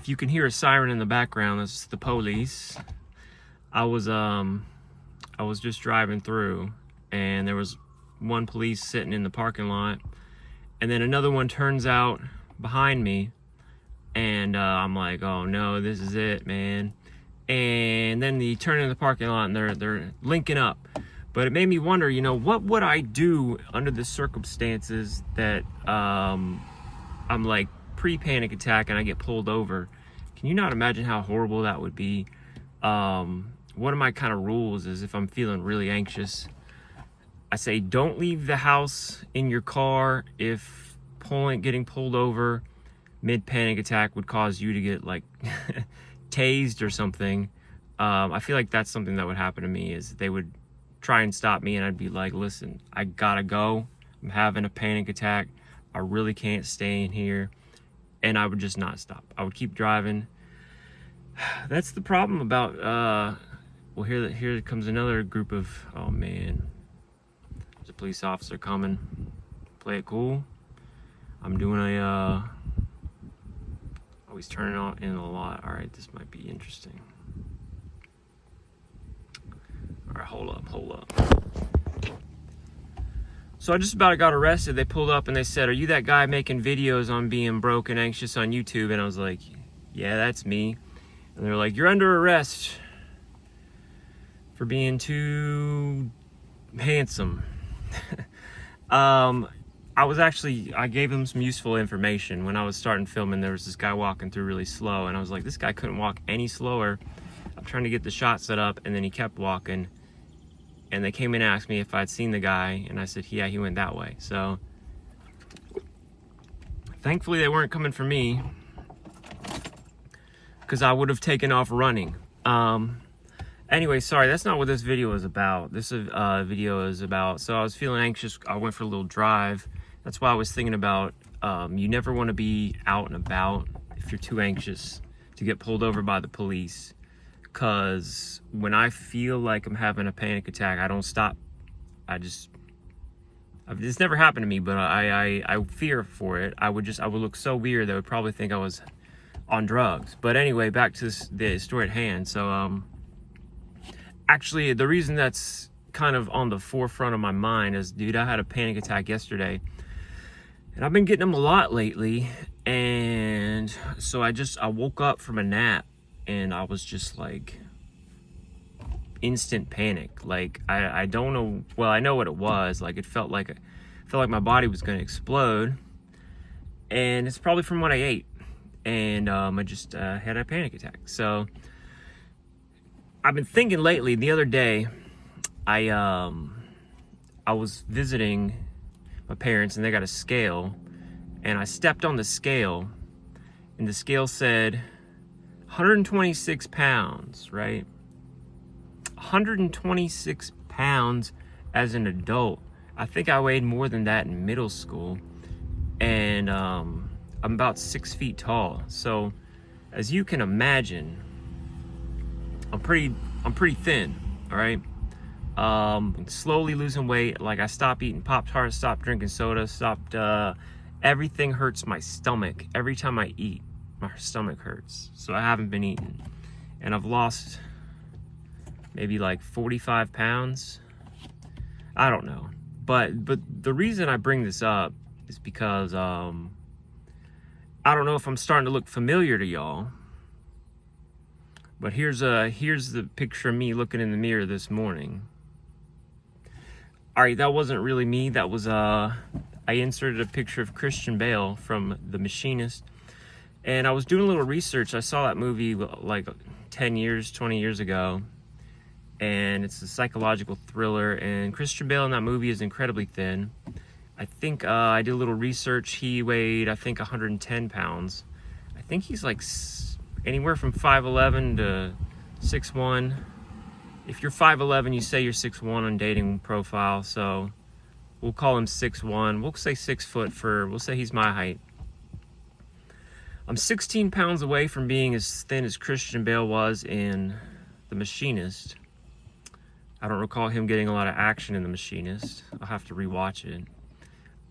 If you can hear a siren in the background, that's the police. I was just driving through, and there was one police sitting in the parking lot, and then another one turns out behind me, and I'm like, oh no, this is it, man. And then they turn in the parking lot, and they're linking up. But it made me wonder, you know, what would I do under the circumstances that I'm like pre-panic attack and I get pulled over? Can you not imagine how horrible that would be? One of my kind of rules is if I'm feeling really anxious, I say don't leave the house in your car if getting pulled over mid-panic attack would cause you to get like tased or something. I feel like that's something that would happen to me, is they would try and stop me and I'd be like, listen, I gotta go. I'm having a panic attack. I really can't stay in here. And I would just not stop. I would keep driving. That's the problem about, well, here comes another group of, oh man, there's a police officer coming. Play it cool. I'm doing oh, he's turning on in a lot. All right, this might be interesting. All right, hold up. So I just about got arrested. They pulled up and they said, are you that guy making videos on being broke and anxious on YouTube? And I was like, yeah, that's me. And they're like, you're under arrest for being too handsome. I gave him some useful information. When I was starting filming, there was this guy walking through really slow, and I was like, this guy couldn't walk any slower. I'm trying to get the shot set up, and then he kept walking. And they came in and asked me if I'd seen the guy, and I said, yeah, he went that way. So thankfully they weren't coming for me, because I would have taken off running. Anyway, sorry, that's not what this video is about. This video is about, so I was feeling anxious. I went for a little drive. That's why I was thinking about, you never want to be out and about if you're too anxious to get pulled over by the police. Because when I feel like I'm having a panic attack, I don't stop. It's never happened to me, but I fear for it. I would look so weird. They would probably think I was on drugs. But anyway, back to the story at hand. So, actually, the reason that's kind of on the forefront of my mind is, dude, I had a panic attack yesterday. And I've been getting them a lot lately. And so I woke up from a nap. And I was just like instant panic. Like I don't know. Well, I know what it was. Like it felt like my body was going to explode, and it's probably from what I ate. And I just had a panic attack. So I've been thinking lately. The other day, I was visiting my parents, and they got a scale, and I stepped on the scale, and the scale said 126 pounds, right? 126 pounds as an adult. I think I weighed more than that in middle school. And I'm about 6 feet tall. So as you can imagine, I'm pretty thin, all right? Slowly losing weight. Like I stopped eating Pop-Tarts, stopped drinking soda, everything hurts my stomach. Every time I eat, my stomach hurts. So I haven't been eating. And I've lost maybe like 45 pounds. I don't know. But the reason I bring this up is because I don't know if I'm starting to look familiar to y'all. But here's the picture of me looking in the mirror this morning. All right, that wasn't really me. That was I inserted a picture of Christian Bale from The Machinist. And I was doing a little research. I saw that movie like 10 years, 20 years ago. And it's a psychological thriller. And Christian Bale in that movie is incredibly thin. I think I did a little research. He weighed, I think, 110 pounds. I think he's like anywhere from 5'11 to 6'1. If you're 5'11, you say you're 6'1 on dating profile. So we'll call him 6'1. We'll say 6 foot we'll say he's my height. I'm 16 pounds away from being as thin as Christian Bale was in The Machinist. I don't recall him getting a lot of action in The Machinist. I'll have to rewatch it.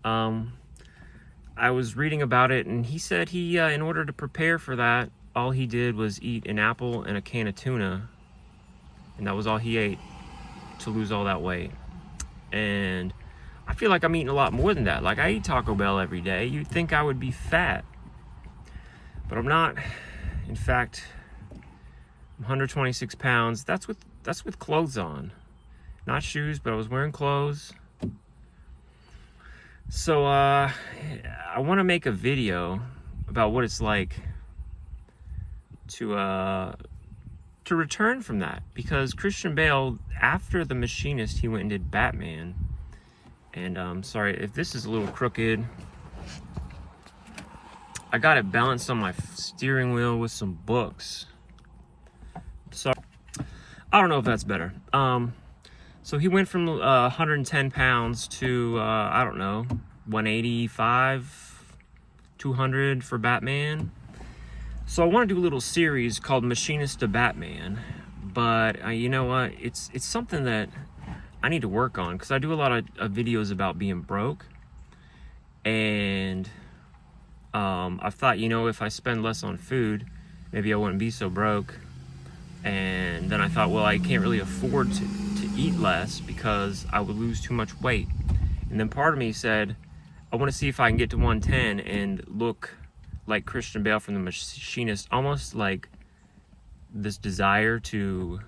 I was reading about it, and he said he, in order to prepare for that, all he did was eat an apple and a can of tuna, and that was all he ate to lose all that weight. And I feel like I'm eating a lot more than that. Like, I eat Taco Bell every day. You'd think I would be fat, but I'm not. In fact, I'm 126 pounds. That's with clothes on, not shoes, but I was wearing clothes. So I want to make a video about what it's like to return from that, because Christian Bale, after The Machinist, he went and did Batman. And sorry if this is a little crooked. I got it balanced on my steering wheel with some books. So I don't know if that's better. So he went from 110 pounds to I don't know, 185, 200 for Batman. So I want to do a little series called Machinist to Batman, but you know what? It's something that I need to work on, because I do a lot of videos about being broke, and I thought, you know, if I spend less on food, maybe I wouldn't be so broke. And then I thought, well, I can't really afford to eat less because I would lose too much weight. And then part of me said, I want to see if I can get to 110 and look like Christian Bale from The Machinist, almost like this desire to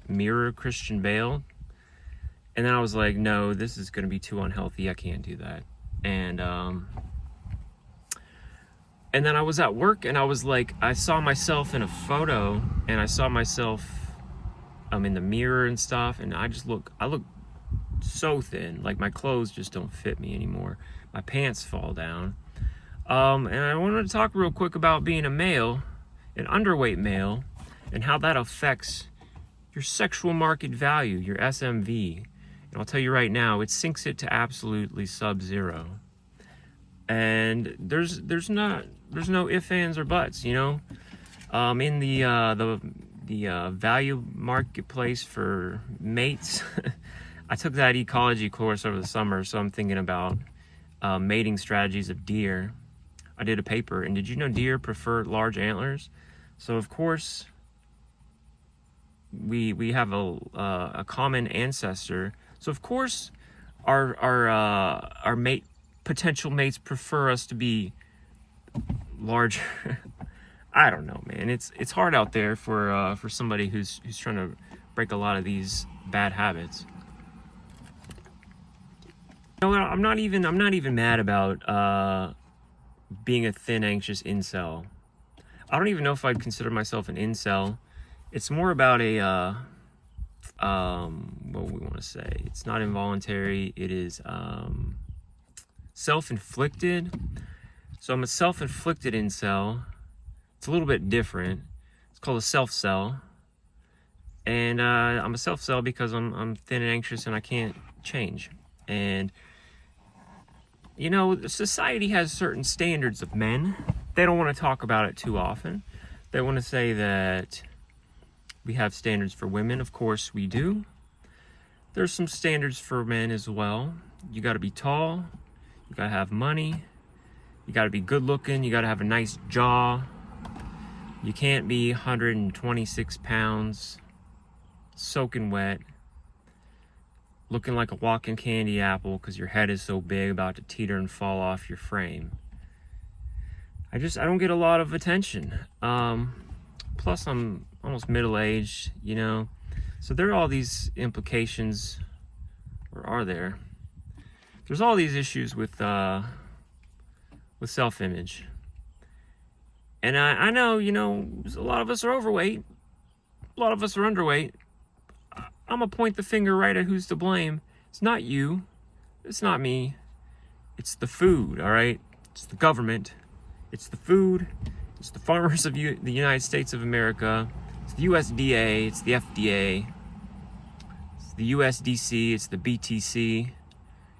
mirror Christian Bale. And then I was like, no, this is going to be too unhealthy. I can't do that. And then I was at work, and I was like, I saw myself in a photo, and I saw myself in the mirror and stuff, and I look so thin. Like, my clothes just don't fit me anymore. My pants fall down. And I wanted to talk real quick about being a male, an underweight male, and how that affects your sexual market value, your SMV. And I'll tell you right now, it sinks it to absolutely sub-zero. And there's no ifs, ands, or buts, you know. In the value marketplace for mates, I took that ecology course over the summer, so I'm thinking about mating strategies of deer. I did a paper, and did you know deer prefer large antlers? So of course, we have a common ancestor. So of course, our potential mates prefer us to be larger. I don't know, man. It's hard out there for somebody who's trying to break a lot of these bad habits. You know what? I'm not even mad about being a thin, anxious incel. I don't even know if I'd consider myself an incel. It's more about a what we want to say. It's not involuntary. It is self-inflicted. So I'm a self-inflicted incel. It's a little bit different. It's called a self-cell. And I'm a self-cell because I'm thin and anxious and I can't change. And you know, society has certain standards of men. They don't want to talk about it too often. They want to say that we have standards for women. Of course we do. There's some standards for men as well. You got to be tall. You got to have money. You got to be good looking. You got to have a nice jaw. You can't be 126 pounds, soaking wet, looking like a walking candy apple because your head is so big, about to teeter and fall off your frame. I don't get a lot of attention. Plus I'm almost middle-aged, you know. So there are all these implications, or are there? There's all these issues with self-image. And I know, you know, a lot of us are overweight. A lot of us are underweight. I'm going to point the finger right at who's to blame. It's not you. It's not me. It's the food, all right? It's the government. It's the food. It's the farmers of the United States of America. It's the USDA. It's the FDA. It's the USDC. It's the BTC.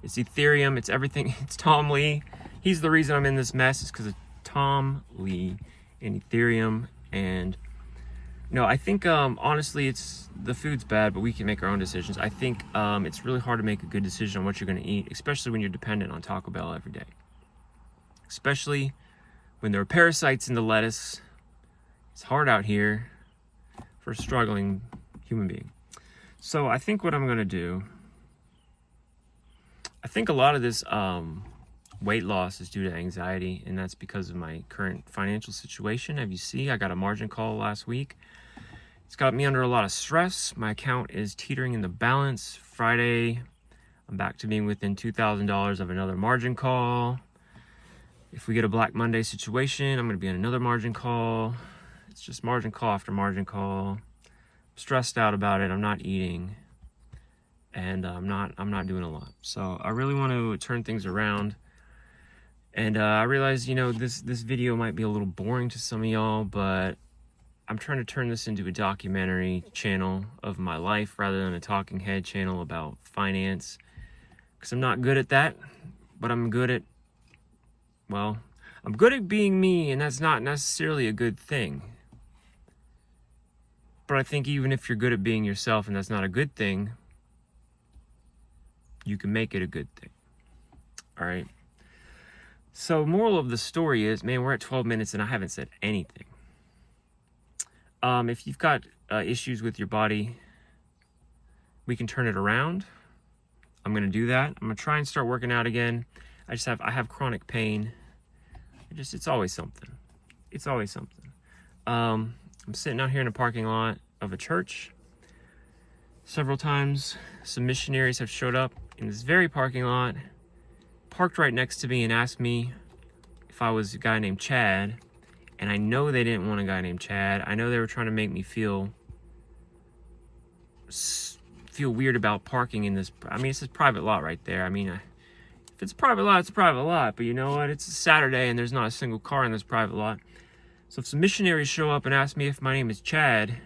It's Ethereum. It's everything. It's Tom Lee. He's the reason I'm in this mess. It's because of Tom Lee and Ethereum. And no, I think honestly, it's the food's bad, but we can make our own decisions. I think it's really hard to make a good decision on what you're going to eat, especially when you're dependent on Taco Bell every day. Especially when there are parasites in the lettuce, It's hard out here for a struggling human being. So I think what I'm gonna do, I think a lot of this weight loss is due to anxiety, and that's because of my current financial situation. As you see, I got a margin call last week. It's got me under a lot of stress. My account is teetering in the balance. Friday, I'm back to being within $2,000 of another margin call. If we get a Black Monday situation, I'm gonna be on another margin call. It's just margin call after margin call. I'm stressed out about it. I'm not eating, and I'm not doing a lot. So I really want to turn things around. And I realize, you know, this video might be a little boring to some of y'all, but I'm trying to turn this into a documentary channel of my life rather than a talking head channel about finance. Because I'm not good at that, but I'm good at, well, I'm good at being me, and that's not necessarily a good thing. But I think even if you're good at being yourself and that's not a good thing, you can make it a good thing. All right. So moral of the story is, man, we're at 12 minutes and I haven't said anything. If you've got issues with your body, we can turn it around. I'm going to do that. I'm going to try and start working out again. I have chronic pain. It's always something. It's always something. I'm sitting out here in a parking lot of a church. Several times, some missionaries have showed up in this very parking lot, parked right next to me and asked me if I was a guy named Chad. And I know they didn't want a guy named Chad. I know they were trying to make me feel weird about parking in this. I mean, it's a private lot right there. I mean, if it's a private lot, it's a private lot. But you know what? It's a Saturday and there's not a single car in this private lot. So if some missionaries show up and ask me if my name is Chad,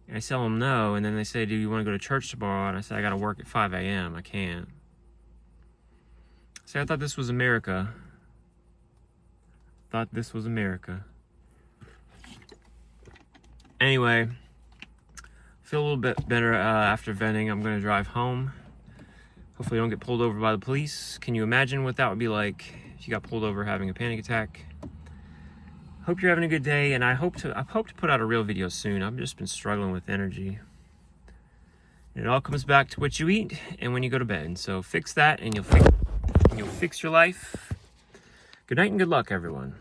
and I tell them no, and then they say, do you want to go to church tomorrow? And I say, I got to work at 5 a.m. I can't. See, I thought this was America. Thought this was America. Anyway, feel a little bit better after venting. I'm gonna drive home. Hopefully I don't get pulled over by the police. Can you imagine what that would be like if you got pulled over having a panic attack? Hope you're having a good day, and I hope to put out a real video soon. I've just been struggling with energy. And it all comes back to what you eat and when you go to bed. So fix that and you'll fix your life. Good night and good luck, everyone.